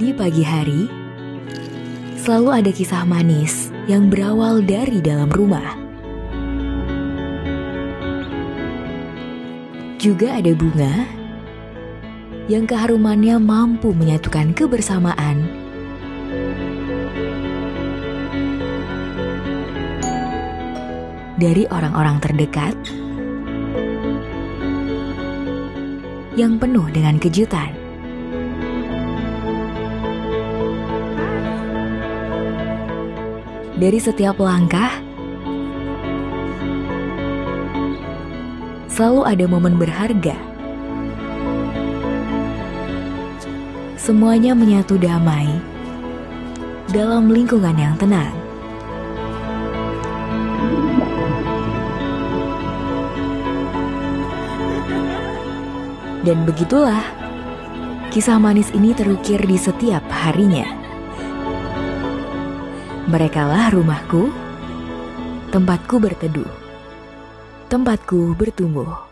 Di pagi hari, selalu ada kisah manis yang berawal dari dalam rumah. Juga ada bunga yang keharumannya mampu menyatukan kebersamaan. Dari orang-orang terdekat yang penuh dengan kejutan. Dari setiap langkah, selalu ada momen berharga. Semuanya menyatu damai dalam lingkungan yang tenang. Dan begitulah, kisah manis ini terukir di setiap harinya. Merekalah rumahku, tempatku berteduh, tempatku bertumbuh.